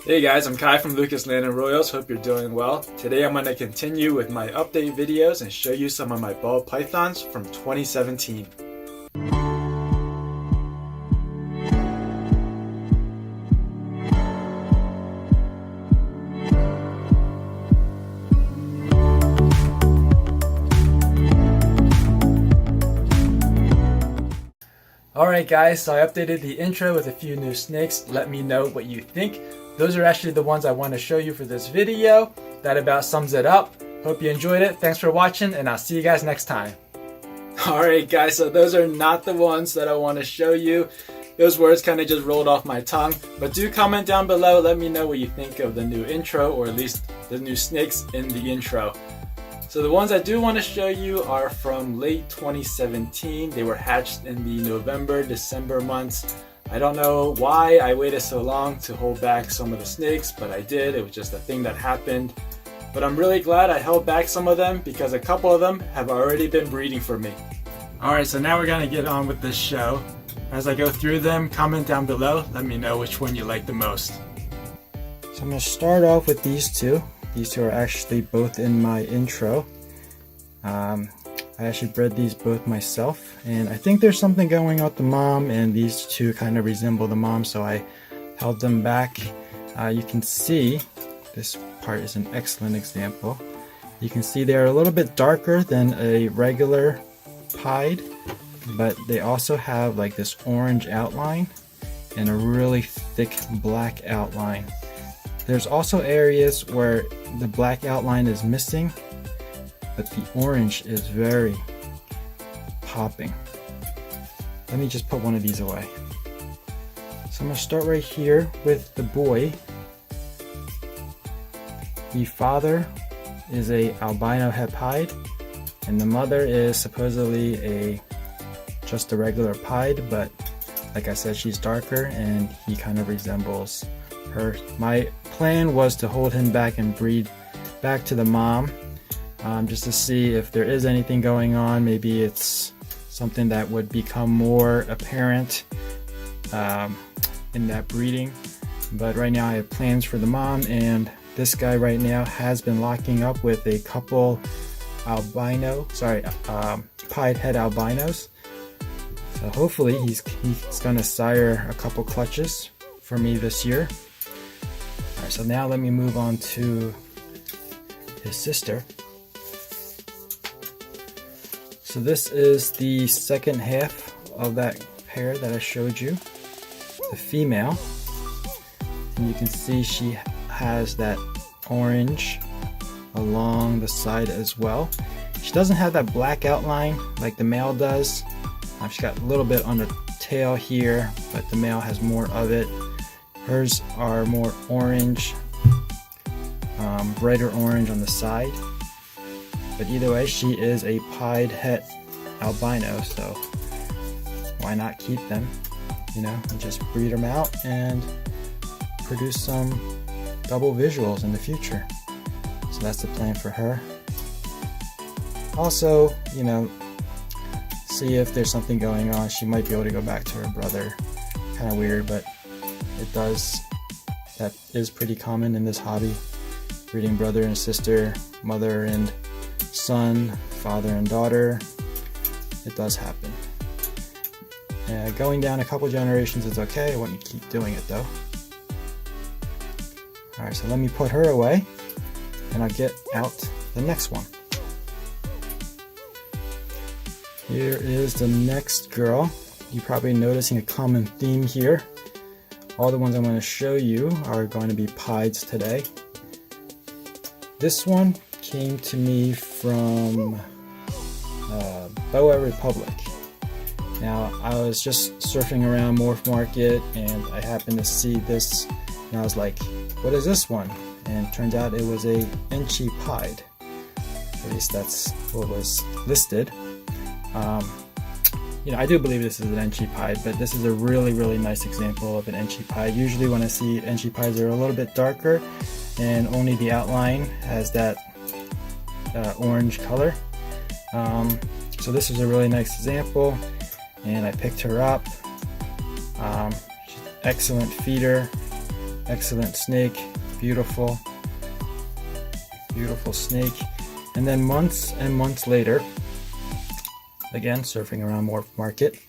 Hey guys, I'm Kai from Lucas Land and Royals. Hope you're doing well. Today I'm going to continue with my update videos and show you some of my ball pythons from 2017. Alright guys, so I updated the intro with a few new snakes. Let me know what you think. Those are actually the ones I want to show you for this video. That about sums it up. Hope you enjoyed it. Thanks for watching, and I'll see you guys next time. Alright guys, so those are not the ones that I want to show you. Those words kind of just rolled off my tongue. But do comment down below. Let me know what you think of the new intro, or at least the new snakes in the intro. So the ones I do want to show you are from late 2017. They were hatched in the November, December months. I don't know why I waited so long to hold back some of the snakes, but I did. It was just a thing that happened. But I'm really glad I held back some of them because a couple of them have already been breeding for me. Alright, so now we're going to get on with this show. As I go through them, comment down below. Let me know which one you like the most. So I'm going to start off with these two. These two are actually both in my intro. I actually bred these both myself, and I think there's something going on with the mom, and these two kind of resemble the mom, so I held them back. You can see, this part is an excellent example. You can see they're a little bit darker than a regular pied, but they also have like this orange outline and a really thick black outline. There's also areas where the black outline is missing, but the orange is very popping. Let me just put one of these away. So I'm going to start right here with the boy. The father is a albino het pied, and the mother is supposedly just a regular pied, but like I said, she's darker and he kind of resembles her. My plan was to hold him back and breed back to the mom, just to see if there is anything going on. Maybe it's something that would become more apparent in that breeding. But right now I have plans for the mom, and this guy right now has been locking up with a couple pied het albinos. So hopefully he's gonna sire a couple clutches for me this year. Alright, so now let me move on to his sister. So this is the second half of that pair that I showed you, the female. And you can see she has that orange along the side as well. She doesn't have that black outline like the male does. She's got a little bit on the tail here, but the male has more of it. Hers are more orange, brighter orange on the side. But either way, she is a pied het albino, so why not keep them, you know, and just breed them out and produce some double visuals in the future. So that's the plan for her. Also, you know, see if there's something going on. She might be able to go back to her brother. Kind of weird, but that is pretty common in this hobby. Breeding brother and sister, mother and son, father and daughter. It does happen. Going down a couple generations is okay. I want you to keep doing it though. Alright, so let me put her away and I'll get out the next one. Here is the next girl. You're probably noticing a common theme here. All the ones I'm going to show you are going to be pieds today. This one came to me from Boa Republic. Now, I was just surfing around Morph Market and I happened to see this and I was like, what is this one? And it turns out it was a Enchi pied. At least that's what was listed. You know, I do believe this is an Enchi pied, but this is a really, really nice example of an Enchi pied. Usually when I see Enchi pieds, they're a little bit darker and only the outline has that orange color. So this is a really nice example, and I picked her up. She's an excellent feeder. Excellent snake, beautiful, beautiful snake. And then months and months later, again, surfing around Morph Market.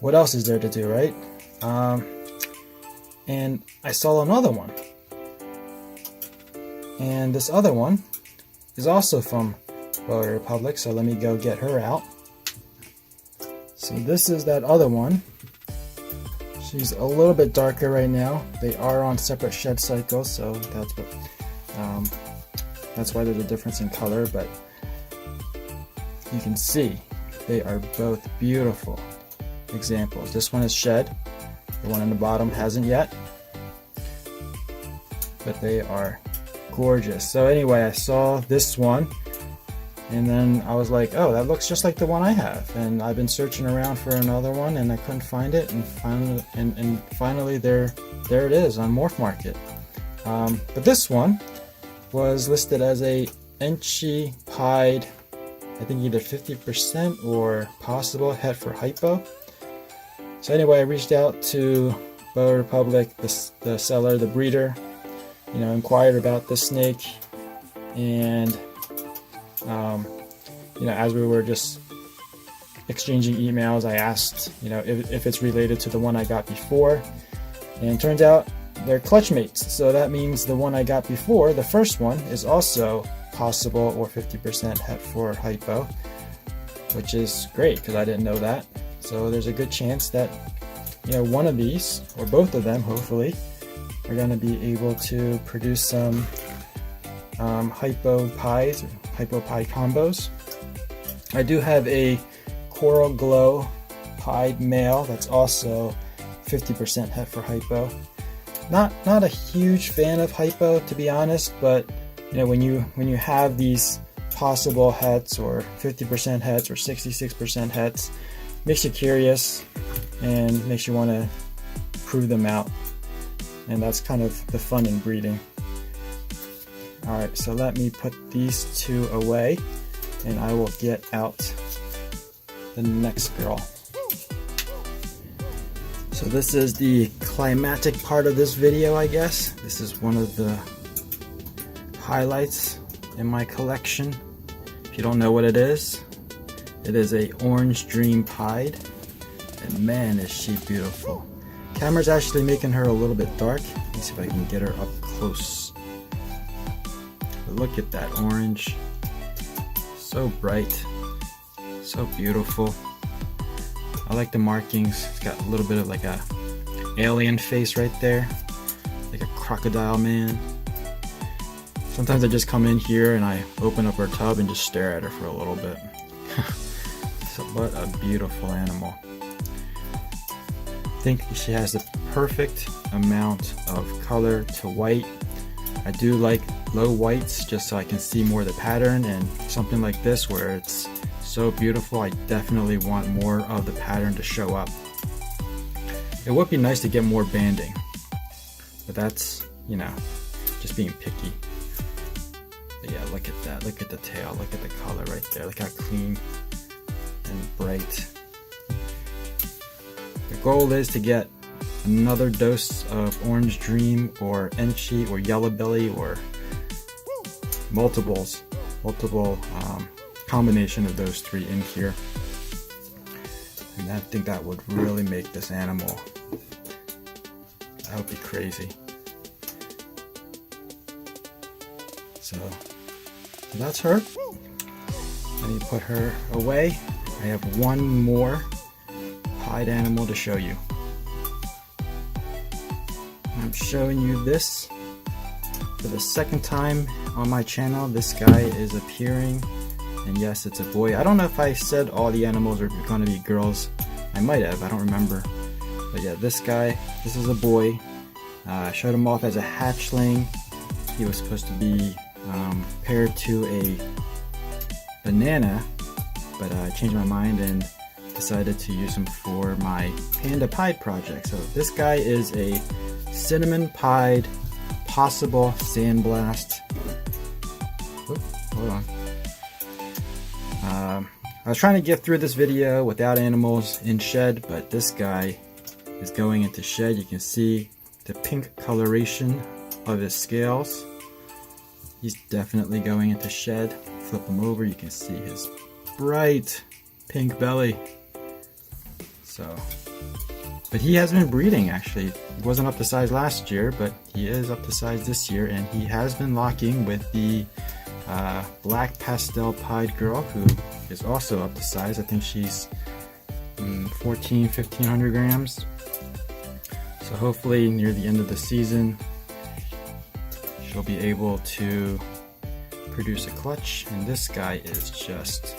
What else is there to do, right? And I saw another one. And this other one is also from Boa Republic, so let me go get her out. So this is that other one. She's a little bit darker right now. They are on separate shed cycles, so that's why there's a difference in color, but you can see they are both beautiful examples. This one is shed, the one on the bottom hasn't yet, but they are gorgeous. So anyway, I saw this one and then I was like, oh, that looks just like the one I have, and I've been searching around for another one and I couldn't find it, and finally there it is on Morph Market. But this one was listed as a Enchi pied, I think either 50% or possible het for hypo. So anyway, I reached out to Boa Republic, the seller, the breeder, inquired about this snake, and as we were just exchanging emails, I asked, if it's related to the one I got before, and it turns out they're clutch mates. So that means the one I got before, the first one, is also possible or 50% het for hypo, which is great because I didn't know that. So there's a good chance that one of these, or both of them hopefully, are going to be able to produce some hypo pies or hypo pie combos. I do have a Coral Glow pied male that's also 50% het for hypo. Not a huge fan of hypo, to be honest, but when you have these possible hets or 50% hets or 66% hets, makes you curious and makes you want to prove them out, and that's kind of the fun in breeding. Alright, so let me put these two away and I will get out the next girl. So this is the climatic part of this video, I guess. This is one of the highlights in my collection. If you don't know what it is a Orange Dream pied, and man is she beautiful. Camera's actually making her a little bit dark. Let me see if I can get her up close. But look at that orange, so bright, so beautiful. I like the markings. It's got a little bit of like a alien face right there, like a crocodile man. Sometimes I just come in here and I open up her tub and just stare at her for a little bit. So what a beautiful animal. I think she has the perfect amount of color to white. I do like low whites just so I can see more of the pattern, and something like this where it's so beautiful, I definitely want more of the pattern to show up. It would be nice to get more banding, but that's, just being picky. But yeah, look at that, look at the tail, look at the color right there, look how clean and bright. The goal is to get another dose of Orange Dream or Enchi or Yellow Belly or multiple combination of those three in here, and I think that would really make this animal, that would be crazy. So that's her. Let me put her away. I have one more pied animal to show you. I'm showing you this for the second time on my channel. This guy is appearing, and yes, it's a boy. I don't know if I said all the animals are going to be girls. I might have, I don't remember. But yeah, this guy, this is a boy. I showed him off as a hatchling. He was supposed to be paired to a banana, but I changed my mind and decided to use him for my panda pied project. So this guy is a cinnamon pied possible sandblast. Oop, hold on. I was trying to get through this video without animals in shed, but this guy is going into shed. You can see the pink coloration of his scales. He's definitely going into shed. Flip him over, you can see his bright pink belly. But he has been breeding actually. He wasn't up to size last year, but he is up to size this year, and he has been locking with the black pastel pied girl, who is also up to size. I think she's 1500 grams. So hopefully near the end of the season she'll be able to produce a clutch. And this guy is just,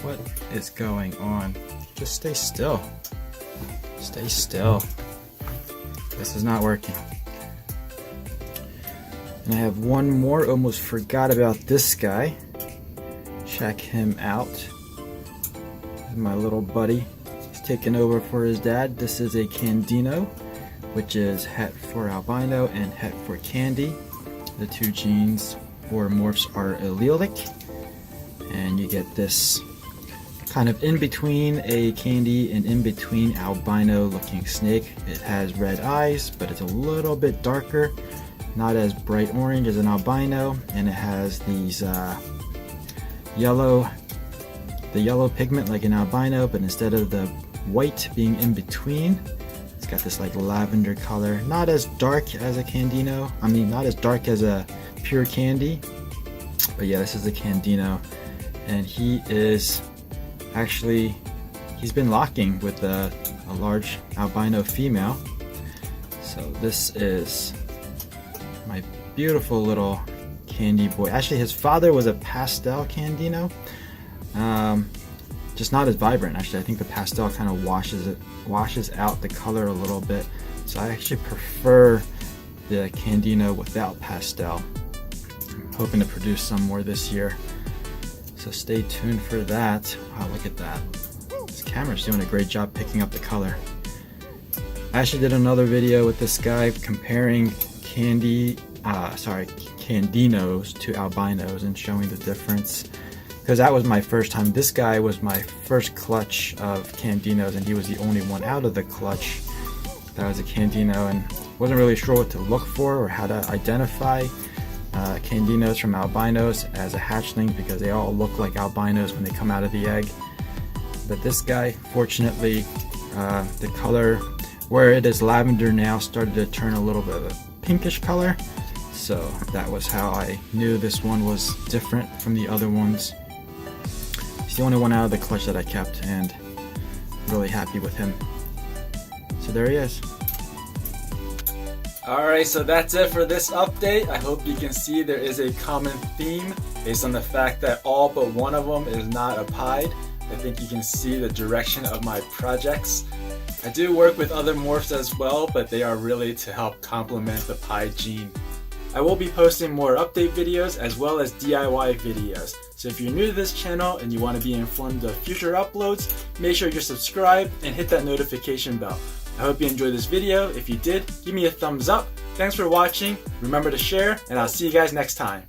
what is going on? Just stay still. Stay still. This is not working. And I have one more. Almost forgot about this guy. Check him out. My little buddy. He's taking over for his dad. This is a Candino, which is het for albino and het for candy. The two genes or morphs are allelic, and you get this kind of in between a candy and in between albino looking snake. It has red eyes, but it's a little bit darker, not as bright orange as an albino, and it has these yellow pigment like an albino, but instead of the white being in between, it's got this like lavender color. Not as dark as a Candino, I mean not as dark as a pure candy, but yeah, this is a Candino, and he is actually, he's been locking with a large albino female. So this is my beautiful little candy boy. Actually, his father was a pastel Candino, just not as vibrant. Actually, I think the pastel kind of washes out the color a little bit. So I actually prefer the Candino without pastel. I'm hoping to produce some more this year, so stay tuned for that. Wow, look at that. This camera's doing a great job picking up the color. I actually did another video with this guy comparing Candinos to albinos and showing the difference, because that was my first time. This guy was my first clutch of Candinos, and he was the only one out of the clutch that was a Candino, and wasn't really sure what to look for or how to identify Candinos from albinos as a hatchling, because they all look like albinos when they come out of the egg. But this guy, fortunately, the color where it is lavender now started to turn a little bit of a pinkish color, so that was how I knew this one was different from the other ones. He's the only one out of the clutch that I kept, and really happy with him. So there he is. Alright, so that's it for this update. I hope you can see there is a common theme based on the fact that all but one of them is not a pied. I think you can see the direction of my projects. I do work with other morphs as well, but they are really to help complement the pied gene. I will be posting more update videos as well as DIY videos. So if you're new to this channel and you want to be informed of future uploads, make sure you're subscribed and hit that notification bell. I hope you enjoyed this video. If you did, give me a thumbs up. Thanks for watching. Remember to share, and I'll see you guys next time.